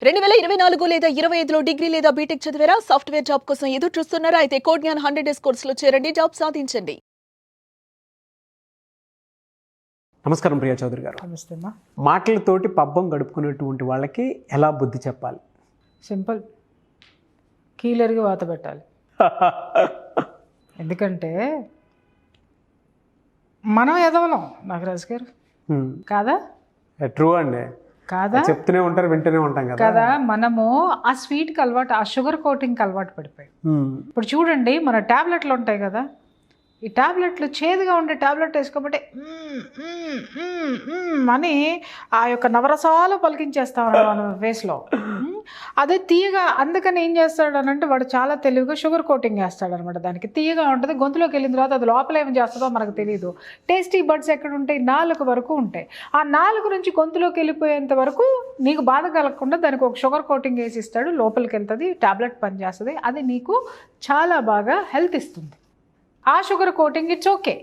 2024 లేదా 25లో డిగ్రీ లేదా బీటెక్ చదివారా? సాఫ్ట్‌వేర్ జాబ్ కోసం ఎదురు చూస్తున్నారా? అయితే కోడ్ జ్ఞాన్ 100 డేస్ కోర్సులో చేరండి, జాబ్ సాధించండి. నమస్కారం ప్రియా చౌదరి గారు. నమస్తే అమ్మా. మాటలతోటి పబ్బం గడుపుకునేటువంటి వాళ్ళకి ఎలా బుద్ధి చెప్పాలి? సింపుల్, కీలరిగి వాత పెట్టాలి. ఎందుకంటే మనం ఎదవలం నాగరాజు గారు కాదా? ట్రూ అండి. కాదా? చెప్తూనే ఉంటారు, వింటూనే ఉంటాం కదా. కదా, మనము ఆ స్వీట్కి అలవాటు, ఆ షుగర్ కోటింగ్కి అలవాటు పడిపోయాం. ఇప్పుడు చూడండి, మన ట్యాబ్లెట్లు ఉంటాయి కదా, ఈ ట్యాబ్లెట్లు చేదుగా ఉండే ట్యాబ్లెట్ వేసుకోబట్టే అని ఆ యొక్క నవరసాలు పలికించేస్తాం మన ఫేస్లో. అదే తీయగా, అందుకని ఏం చేస్తాడనంటే వాడు చాలా తెలివిగా షుగర్ కోటింగ్ వేస్తాడనమాట. దానికి తీయగా ఉంటుంది, గొంతులోకి వెళ్ళిన తర్వాత అది లోపల ఏం చేస్తుందో మనకు తెలియదు. టేస్టీ బడ్స్ ఎక్కడ ఉంటాయి? నాలుగు వరకు ఉంటాయి. ఆ నాలుగు నుంచి గొంతులోకి వెళ్ళిపోయేంత వరకు నీకు బాధ కలగకుండా దానికి ఒక షుగర్ కోటింగ్ వేసి ఇస్తాడు. లోపలికి వెళ్తుంది, ట్యాబ్లెట్ పనిచేస్తుంది, అది నీకు చాలా బాగా హెల్త్ ఇస్తుంది. ఆ sugar coating it's okay.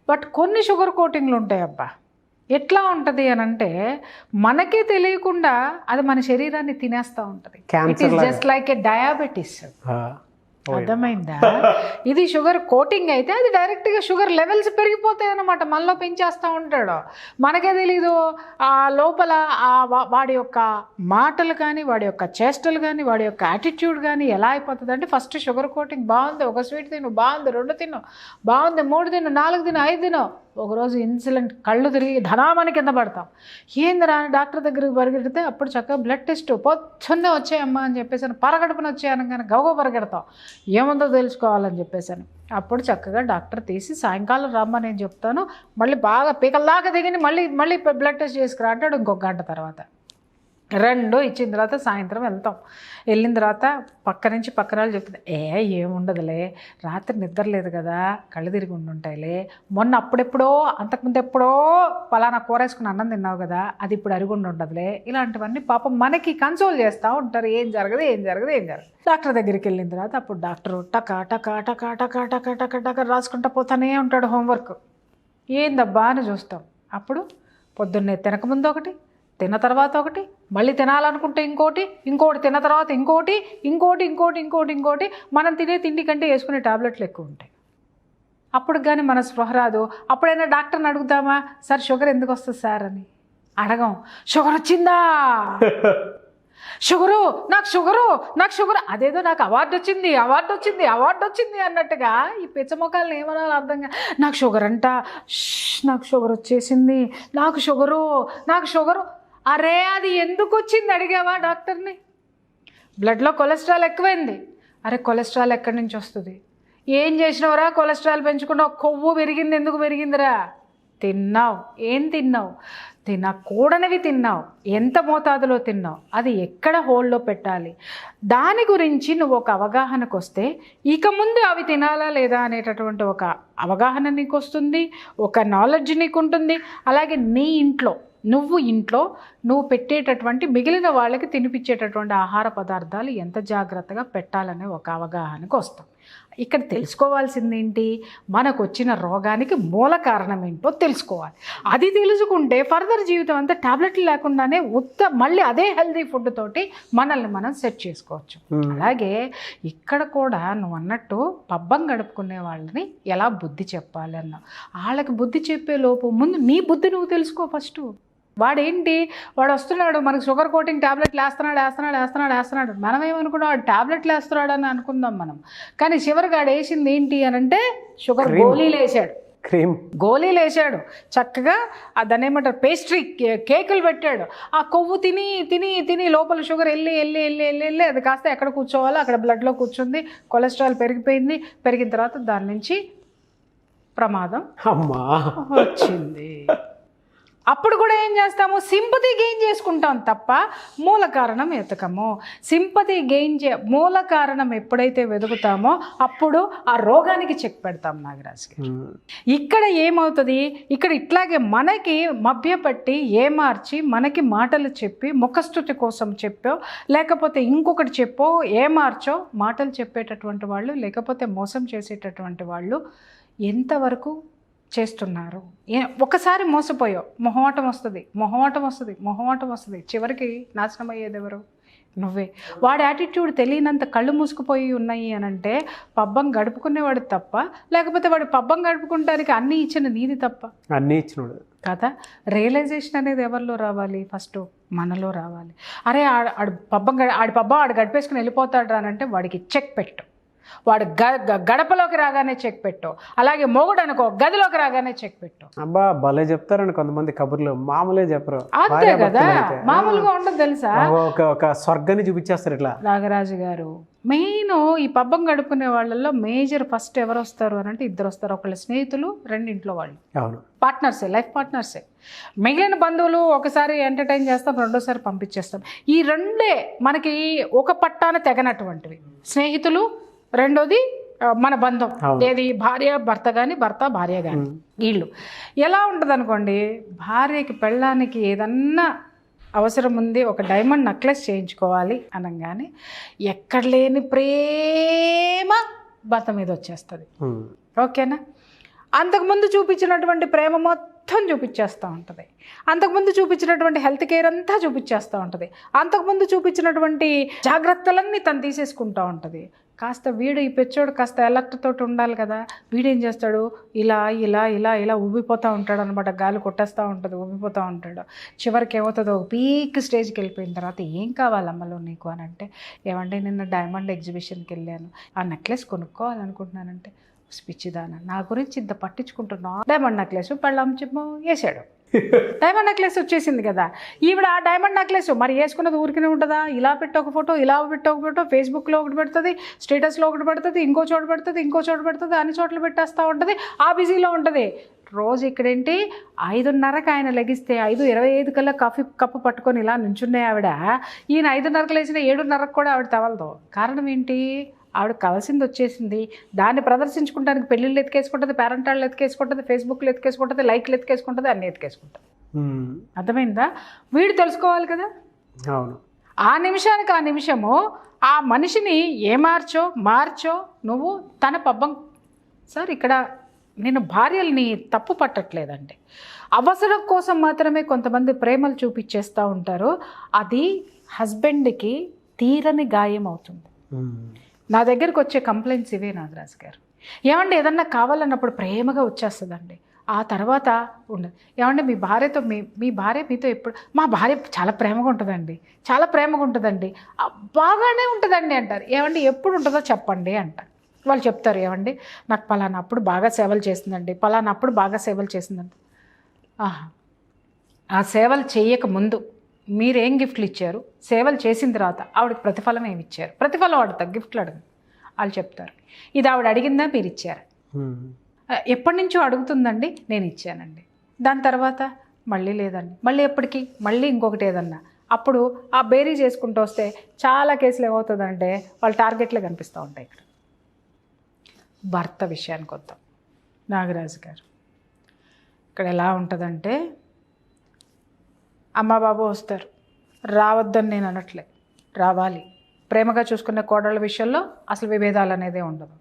But కొన్ని షుగర్ కోటింగ్లు ఉంటాయి అబ్బా, ఎట్లా ఉంటుంది అని అంటే మనకే తెలియకుండా అది మన శరీరాన్ని తినేస్తూ ఉంటుంది. It is just like a diabetes. అర్థమైందా? ఇది షుగర్ కోటింగ్ అయితే అది డైరెక్ట్గా షుగర్ లెవెల్స్ పెరిగిపోతాయి అన్నమాట, మనలో పెంచేస్తూ ఉంటాడు. మనకే తెలీదు. ఆ లోపల వాడి యొక్క మాటలు కానీ, వాడి యొక్క చేష్టలు కానీ, వాడి యొక్క యాటిట్యూడ్ కానీ ఎలా అయిపోతుంది అంటే, ఫస్ట్ షుగర్ కోటింగ్ బాగుంది, ఒక స్వీట్ తిను, బాగుంది 2 తిను, బాగుంది 3 తిను, 4 తిను, 5 తిను. ఒకరోజు ఇన్సులిన్ కళ్ళు తిరిగి ధనామని కింద పడతాం. ఏందిరా అని డాక్టర్ దగ్గరికి పరిగెడితే అప్పుడు చక్కగా బ్లడ్ టెస్ట్ పొద్దున్నే వచ్చాయమ్మా అని చెప్పేసాను, పరగడుపున వచ్చాయని కానీ గౌగో పరిగెడతాం, ఏముందో తెలుసుకోవాలని చెప్పేసాను. అప్పుడు చక్కగా డాక్టర్ తీసి సాయంకాలం రమ్మ నేను చెప్తాను, మళ్ళీ బాగా పీకల్లాగా దిగిని మళ్ళీ బ్లడ్ టెస్ట్ చేసుకురా అంటాడు. ఇంకొక గంట తర్వాత 2 ఇచ్చిన తర్వాత సాయంత్రం వెళ్తాం. వెళ్ళిన తర్వాత పక్క నుంచి పక్కన చెప్తుంది, ఏముండదులే, రాత్రి నిద్ర లేదు కదా, కళ్ళు తిరిగి ఉండుంటాయిలే, మొన్న అప్పుడెప్పుడో అంతకుముందు ఎప్పుడో పలానా కూరేసుకుని అన్నం తిన్నావు కదా, అది ఇప్పుడు అరుగుండి ఉండదులే. ఇలాంటివన్నీ పాపం మనకి కన్సోల్ చేస్తూ ఉంటారు. ఏం జరగదు. డాక్టర్ దగ్గరికి వెళ్ళిన తర్వాత అప్పుడు డాక్టర్ టకా టకా టకా టకా టకా టకా టకా రాసుకుంటా పోతానే ఉంటాడు హోంవర్క్. ఏందబ్బా అని చూస్తాం. అప్పుడు పొద్దున్నే తినకముందు ఒకటి, తిన్న తర్వాత ఒకటి, మళ్ళీ తినాలనుకుంటే ఇంకోటి తిన్న తర్వాత ఇంకోటి మనం తినే తిండి కంటే వేసుకునే టాబ్లెట్లు ఎక్కువ ఉంటాయి. అప్పుడు కానీ మన స్పృహ రాదు. అప్పుడైనా డాక్టర్ని అడుగుతామా, సార్ షుగర్ ఎందుకు వస్తుంది సార్ అని? అడగం. షుగర్ వచ్చిందా, నాకు షుగరు అదేదో నాకు అవార్డు వచ్చింది అన్నట్టుగా ఈ పిచ్చమొక్కల్ని ఏమనాలో అర్థంగా, నాకు షుగర్ అంట, నాకు షుగర్ వచ్చేసింది, నాకు షుగరు. అరే అది ఎందుకు వచ్చింది అడిగావా డాక్టర్ని? బ్లడ్లో కొలెస్ట్రాల్ ఎక్కువైంది. అరే కొలెస్ట్రాల్ ఎక్కడి నుంచి వస్తుంది? ఏం చేసినవరా కొలెస్ట్రాల్ పెంచుకున్నావు? కొవ్వు పెరిగింది. ఎందుకు పెరిగిందిరా? తిన్నావు. ఏం తిన్నావు? తినకూడనివి తిన్నావు. ఎంత మోతాదులో తిన్నావు, అది ఎక్కడ హోల్డ్లో పెట్టాలి, దాని గురించి నువ్వు ఒక అవగాహనకు వస్తే ఇక ముందు అవి తినాలా లేదా అనేటటువంటి ఒక అవగాహన నీకు వస్తుంది, ఒక నాలెడ్జ్ నీకు ఉంటుంది. అలాగే నీ ఇంట్లో నువ్వు పెట్టేటటువంటి మిగిలిన వాళ్ళకి తినిపించేటటువంటి ఆహార పదార్థాలు ఎంత జాగ్రత్తగా పెట్టాలనే ఒక అవగాహనకు వస్తాం. ఇక్కడ తెలుసుకోవాల్సింది ఏంటి? మనకు వచ్చిన రోగానికి మూల కారణం ఏంటో తెలుసుకోవాలి. అది తెలుసుకుంటే ఫర్దర్ జీవితం అంతా టాబ్లెట్లు లేకుండానే మళ్ళీ అదే హెల్దీ ఫుడ్ తోటి మనల్ని మనం సెట్ చేసుకోవచ్చు. అలాగే ఇక్కడ కూడా నువ్వు అన్నట్టు పబ్బం గడుపుకునే వాళ్ళని ఎలా బుద్ధి చెప్పాలి అన్నావు. వాళ్ళకి బుద్ధి చెప్పే లోపు ముందు నీ బుద్ధి నువ్వు తెలుసుకో ఫస్ట్. వాడు వస్తున్నాడు, మనకు షుగర్ కోటింగ్ ట్యాబ్లెట్లు వేస్తున్నాడు. మనం ఏమనుకున్నాం, వాడు ట్యాబ్లెట్లు వేస్తున్నాడు అని అనుకుందాం మనం. కానీ చివరికి వాడు వేసింది ఏంటి అని అంటే షుగర్ గోళీలు వేసాడు. చక్కగా దాన్ని ఏమంటారు, పేస్ట్రీ కేకులు పెట్టాడు. ఆ కొవ్వు తిని లోపల షుగర్ వెళ్ళి అది కాస్త ఎక్కడ కూర్చోవాలో అక్కడ బ్లడ్లో కూర్చుంది, కొలెస్ట్రాల్ పెరిగిన తర్వాత దాని నుంచి ప్రమాదం వచ్చింది. అప్పుడు కూడా ఏం చేస్తాము, సింపతి గెయిన్ చేసుకుంటాం తప్ప మూల కారణం ఎతకము. మూల కారణం ఎప్పుడైతే వెతుకుతామో అప్పుడు ఆ రోగానికి చెక్ పెడతాం నాగరాజ్ గారు. ఇక్కడ ఏమవుతుంది, ఇక్కడ ఇట్లాగే మనకి మభ్యపట్టి ఏమార్చి మనకి మాటలు చెప్పి ముఖస్తుతి కోసం చెప్పో, లేకపోతే ఇంకొకటి చెప్పో, ఏమార్చో మాటలు చెప్పేటటువంటి వాళ్ళు, లేకపోతే మోసం చేసేటటువంటి వాళ్ళు ఎంతవరకు చేస్తున్నారు. ఒకసారి మోసపోయావు, మొహమాటం వస్తుంది, చివరికి నాశనం అయ్యేది ఎవరు? నువ్వే. వాడి యాటిట్యూడ్ తెలియనంత కళ్ళు మూసుకుపోయి ఉన్నాయి అని అంటే పబ్బం గడుపుకునేవాడు తప్ప, లేకపోతే వాడు పబ్బం గడుపుకుంటానికి అన్నీ ఇచ్చిన నీది తప్ప? అన్నీ ఇచ్చినోడు కదా. రియలైజేషన్ అనేది ఎవరిలో రావాలి? ఫస్ట్ మనలో రావాలి. అరే ఆడు పబ్బం ఆడు గడిపేసుకుని వెళ్ళిపోతాడు అని అంటే వాడికి చెక్ పెట్టు. వాడు గడపలోకి రాగానే చెక్ పెట్టు. అలాగే మొగుడు అనుకో, గదిలోకి రాగానే చెక్ పెట్టు. అబ్బా భలే చెప్తారండి కొంతమంది కబుర్లు, మామూలే చెప్పరు. అంతే కదా, మామూలుగా ఉండదు తెలుసా. ఒక స్వర్గాన్ని చూపించేస్తారు ఇట్లా. నాగరాజు గారు మెయిన్ ఈ పబ్బం గడుపుకునే వాళ్ళల్లో మేజర్ ఫస్ట్ ఎవరు వస్తారు అని అంటే ఇద్దరు వస్తారు. ఒకళ్ళ స్నేహితులు, రెండింట్లో వాళ్ళు. అవును, పార్ట్నర్సే, లైఫ్ పార్ట్నర్సే. మిగిలిన బంధువులు ఒకసారి ఎంటర్టైన్ చేస్తాం, రెండోసారి పంపించేస్తాం. ఈ రెండే మనకి ఒక పట్టాన తెగనటువంటివి. స్నేహితులు, రెండోది మన బంధం. ఏది? భార్య భర్త కానీ, భర్త భార్య కానీ. వీళ్ళు ఎలా ఉంటుంది అనుకోండి, భార్యకి పెళ్ళానికి ఏదన్నా అవసరం ఉంది, ఒక డైమండ్ నెక్లెస్ చేయించుకోవాలి అనగానే ఎక్కడ లేని ప్రేమ భర్త మీద వచ్చేస్తుంది. ఓకేనా? అంతకుముందు చూపించినటువంటి ప్రేమ మొత్తం చూపించేస్తూ ఉంటుంది. అంతకుముందు చూపించినటువంటి హెల్త్ కేర్ అంతా చూపించేస్తూ ఉంటుంది. అంతకుముందు చూపించినటువంటి జాగ్రత్తలన్నీ తను తీసేసుకుంటూ ఉంటుంది. కాస్త వీడు ఈ పెచ్చోడు కాస్త ఎలక్ట్ తోటి ఉండాలి కదా. వీడేం చేస్తాడు? ఇలా ఇలా ఇలా ఇలా ఉబ్బిపోతూ ఉంటాడు అనమాట. గాలి కొట్టేస్తూ ఉంటుంది, ఉబ్బిపోతూ ఉంటాడు. చివరికి ఏమవుతుందో పీక్ స్టేజ్కి వెళ్ళిపోయిన తర్వాత ఏం కావాలమ్మలో నీకు అని అంటే, ఏమంటే నిన్న డైమండ్ ఎగ్జిబిషన్కి వెళ్ళాను, ఆ నెక్లెస్ కొనుక్కోవాలనుకుంటున్నానంటే, పిచ్చిదానా నా గురించి ఇంత పట్టించుకుంటున్నావు? డైమండ్ నెక్లెస్ పెళ్ళాం చెప్పు వేసాడు. డైమండ్ నెక్లెస్ వచ్చేసింది కదా. ఈవిడ ఆ డైమండ్ నెక్లెస్ మరి వేసుకున్నది ఊరికనే ఉంటుందా? ఇలా పెట్టి ఒక ఫోటో, ఇలా పెట్టి ఒక ఫోటో, ఫేస్బుక్లో ఒకటి పెడుతుంది, స్టేటస్లో ఒకటి పెడుతుంది, ఇంకో చోట పెడుతుంది, అన్ని చోట్ల పెట్టేస్తూ ఉంటుంది. ఆ బిజీలో ఉంటుంది. రోజు ఇక్కడేంటి 5:30కి ఆయన లెగిస్తే 5:25 కల్లా కాఫీ కప్పు పట్టుకొని ఇలా నుంచున్నాయి ఆవిడ. ఈయన 5:30కి లేచిన 7:30కి కూడా ఆవిడ తవలదు. కారణం ఏంటి? ఆవిడ కావాల్సింది వచ్చేసింది. దాన్ని ప్రదర్శించుకుంటానికి పెళ్ళిళ్ళు ఎత్తుకేసుకుంటుంది, పేరెంటాళ్ళు ఎత్తుకేసుకుంటుంది, ఫేస్బుక్లో ఎత్తుకేసుకుంటుంది, లైక్లు ఎత్తుకేసుకుంటుంది, అన్నీ ఎత్తుకేసుకుంటుంది. అర్థమైందా? వీడు తెలుసుకోవాలి కదా. అవును. ఆ నిమిషానికి ఆ నిమిషము ఆ మనిషిని మార్చో నువ్వు తన పబ్బం. సార్ ఇక్కడ నేను భార్యల్ని తప్పు పట్టట్లేదండి. అవసరం కోసం మాత్రమే కొంతమంది ప్రేమలు చూపించేస్తూ ఉంటారు. అది హస్బెండ్కి తీరని గాయం అవుతుంది. నా దగ్గరికి వచ్చే కంప్లైంట్స్ ఇవే నాగరాజు గారు. ఏమంటే ఏదన్నా కావాలన్నప్పుడు ప్రేమగా వచ్చేస్తుందండి, ఆ తర్వాత ఉండదు. ఏమంటే మీ భార్యతో మీ భార్య మీతో ఎప్పుడు? మా భార్య చాలా ప్రేమగా ఉంటుందండి, బాగానే ఉంటుందండి అంటారు. ఏమంటే ఎప్పుడు ఉంటుందో చెప్పండి అంటారు. వాళ్ళు చెప్తారు, ఏమండి నాకు పలానప్పుడు బాగా సేవలు చేసిందండి. ఆ సేవలు చేయక ముందు మీరేం గిఫ్ట్లు ఇచ్చారు? సేవలు చేసిన తర్వాత ఆవిడకి ప్రతిఫలం ఏమి ఇచ్చారు? ప్రతిఫలం అడుగుతారు, గిఫ్ట్లు అడుగు. వాళ్ళు చెప్తారు, ఇది ఆవిడ అడిగిందా, మీరు ఇచ్చారు? ఎప్పటి నుంచో అడుగుతుందండి, నేను ఇచ్చానండి. దాని తర్వాత మళ్ళీ లేదండి, మళ్ళీ ఎప్పటికీ, మళ్ళీ ఇంకొకటి ఏదన్నా. అప్పుడు ఆ బేరీ చేసుకుంటూ వస్తే చాలా కేసులు ఏమవుతుందంటే వాళ్ళ టార్గెట్లే కనిపిస్తూ ఉంటాయి. ఇక్కడ భర్త విషయానికి వద్దాం నాగరాజు గారు. ఇక్కడ ఎలా ఉంటుందంటే, అమ్మ బాబు వస్తారు, రావద్దని నేను అనట్లే, రావాలి. ప్రేమగా చూసుకునే కోడళ్ళ విషయంలో అసలు విభేదాలు అనేదే ఉండదు.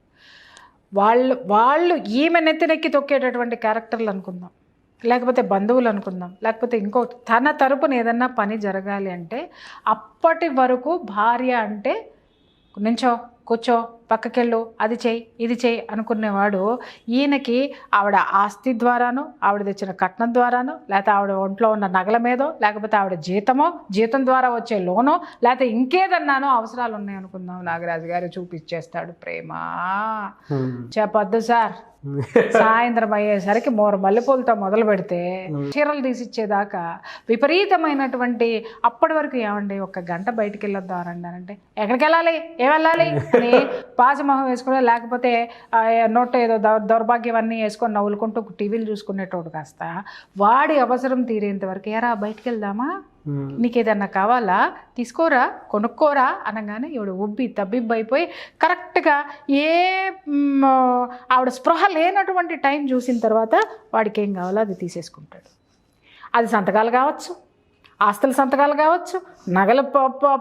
వాళ్ళు ఈమె నెత్తినెక్కి తొక్కేటటువంటి క్యారెక్టర్లు అనుకుందాం, లేకపోతే బంధువులు అనుకుందాం, లేకపోతే ఇంకో తన తరపున ఏదన్నా పని జరగాలి అంటే అప్పటి వరకు భార్య అంటే నించో, కూర్చో, పక్కకెళ్ళు, అది చేయి, ఇది చేయి అనుకునేవాడు. ఈయనకి ఆవిడ ఆస్తి ద్వారానో, ఆవిడ తెచ్చిన కట్నం ద్వారానో, లేకపోతే ఆవిడ ఒంట్లో ఉన్న నగల మీదో, లేకపోతే ఆవిడ జీతం ద్వారా వచ్చే లోనో, లేకపోతే ఇంకేదన్నానో అవసరాలు ఉన్నాయి అనుకుందాం, నాగరాజు గారు చూపించేస్తాడు ప్రేమ. చెప్పొద్దు సార్, సాయంత్రం అయ్యేసరికి మల్లెపూలతో మొదలు పెడితే చీరలు తీసిచ్చేదాకా విపరీతమైనటువంటి. అప్పటి వరకు ఏమండి ఒక గంట బయటికి వెళ్ళొద్దామనండి అంటే, ఎక్కడికి వెళ్ళాలి, వెళ్ళాలి అని పాజమొహం వేసుకుని, లేకపోతే నోట్ ఏదో దౌర్భాగ్యం అన్నీ వేసుకొని నవ్వులుకుంటూ టీవీలు చూసుకునేటోడు కాస్త వాడి అవసరం తీరేంత వరకు, ఎరా బయటికి వెళ్దామా, నీకేదన్నా కావాలా, తీసుకోరా, కొనుక్కోరా అనగానే ఇవిడ ఉబ్బి తబ్బిబ్బైపోయి కరెక్ట్గా ఆవిడ స్పృహ లేనటువంటి టైం చూసిన తర్వాత వాడికి ఏం కావాలో అది తీసేసుకుంటాడు. అది సంతకాలు కావచ్చు, ఆస్తుల సంతకాలు కావచ్చు, నగల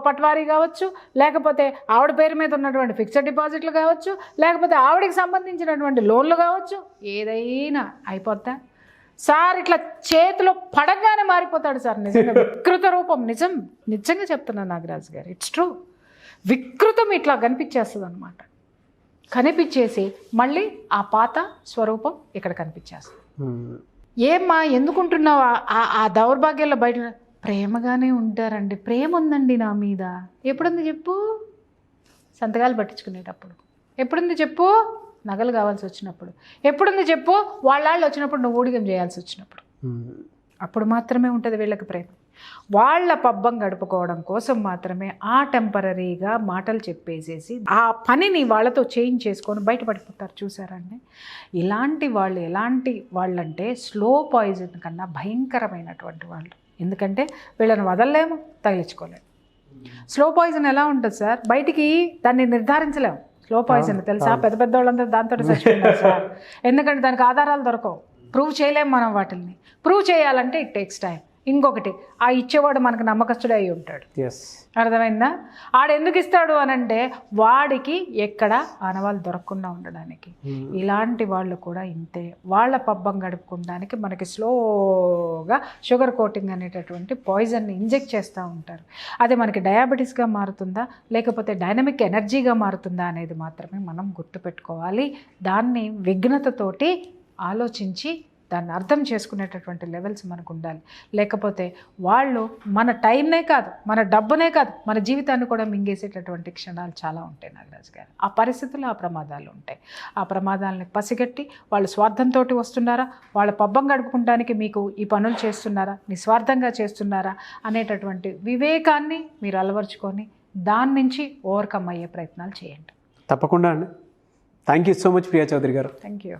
పట్వారీ కావచ్చు, లేకపోతే ఆవిడ పేరు మీద ఉన్నటువంటి ఫిక్స్డ్ డిపాజిట్లు కావచ్చు, లేకపోతే ఆవిడకి సంబంధించినటువంటి లోన్లు కావచ్చు, ఏదైనా అయిపోద్దా సార్? ఇట్లా చేతిలో పడగానే మారిపోతాడు సార్. నిజంగా వికృత రూపం. నిజంగా చెప్తున్నాను నాగరాజు గారు, ఇట్స్ ట్రూ. వికృతం ఇట్లా కనిపించేస్తుంది అనమాట. కనిపించేసి మళ్ళీ ఆ పాత స్వరూపం ఇక్కడ కనిపించేస్తుంది. ఏమ్మా ఎందుకుంటున్నావు ఆ దౌర్భాగ్యాల్లో బయట? ప్రేమగానే ఉంటారండి, ప్రేమ ఉందండి నా మీద. ఎప్పుడుంది చెప్పు? సంతకాలు పట్టించుకునేటప్పుడు. ఎప్పుడుంది చెప్పు? నగలు కావాల్సి వచ్చినప్పుడు. ఎప్పుడుంది చెప్పు? వాళ్ళ వచ్చినప్పుడు నువ్వు ఊడిగం చేయాల్సి వచ్చినప్పుడు. అప్పుడు మాత్రమే ఉంటుంది వీళ్ళకి ప్రేమ. వాళ్ళ పబ్బం గడుపుకోవడం కోసం మాత్రమే ఆ టెంపరీగా మాటలు చెప్పేసేసి ఆ పనిని వాళ్ళతో చేంజ్ చేసుకొని బయటపడిపోతారు. చూసారండి, ఇలాంటి వాళ్ళు ఎలాంటి వాళ్ళంటే స్లో పాయిజన్ కన్నా భయంకరమైనటువంటి వాళ్ళు. ఎందుకంటే వీళ్ళని వదలలేము, తగిలించుకోలేము. స్లో పాయిజన్ ఎలా ఉంటుంది సార్? బయటికి దాన్ని నిర్ధారించలేము. స్లో పాయిజన్ తెలుసా? పెద్ద పెద్ద వాళ్ళందరూ దాంతో చచ్చిపోయినారు సార్. ఎందుకంటే దానికి ఆధారాలు దొరకవు, ప్రూవ్ చేయలేము మనం వాటిని. ప్రూవ్ చేయాలంటే ఇట్ టేక్స్ టైం. ఇంకొకటి, ఆ ఇచ్చేవాడు మనకు నమ్మకస్తుడే అయి ఉంటాడు. అర్థమైందా? ఆడు ఎందుకు ఇస్తాడు అనంటే వాడికి ఎక్కడ ఆనవాళ్ళు దొరకకుండా ఉండడానికి. ఇలాంటి వాళ్ళు కూడా ఇంతే. వాళ్ళ పబ్బం గడుపుకోవడానికి మనకి స్లోగా షుగర్ కోటింగ్ అనేటటువంటి పాయిజన్ని ఇంజెక్ట్ చేస్తూ ఉంటారు. అది మనకి డయాబెటీస్గా మారుతుందా లేకపోతే డైనమిక్ ఎనర్జీగా మారుతుందా అనేది మాత్రమే మనం గుర్తుపెట్టుకోవాలి. దాన్ని విఘ్నతతోటి ఆలోచించి దాన్ని అర్థం చేసుకునేటటువంటి లెవెల్స్ మనకు ఉండాలి. లేకపోతే వాళ్ళు మన టైంనే కాదు, మన డబ్బునే కాదు, మన జీవితాన్ని కూడా మింగేసేటటువంటి క్షణాలు చాలా ఉంటాయి నాగరాజు గారు. ఆ పరిస్థితుల్లో ఆ ప్రమాదాలు ఉంటాయి. ఆ ప్రమాదాలని పసిగట్టి వాళ్ళు స్వార్థంతో వస్తున్నారా, వాళ్ళ పబ్బం గడుపుకోవడానికి మీకు ఈ పనులు చేస్తున్నారా, నిస్వార్థంగా చేస్తున్నారా అనేటటువంటి వివేకాన్ని మీరు అలవర్చుకొని దాని నుంచి ఓవర్కమ్ అయ్యే ప్రయత్నాలు చేయండి. తప్పకుండా అండి. Thank you so much Priya Chowdary గారు. Thank you.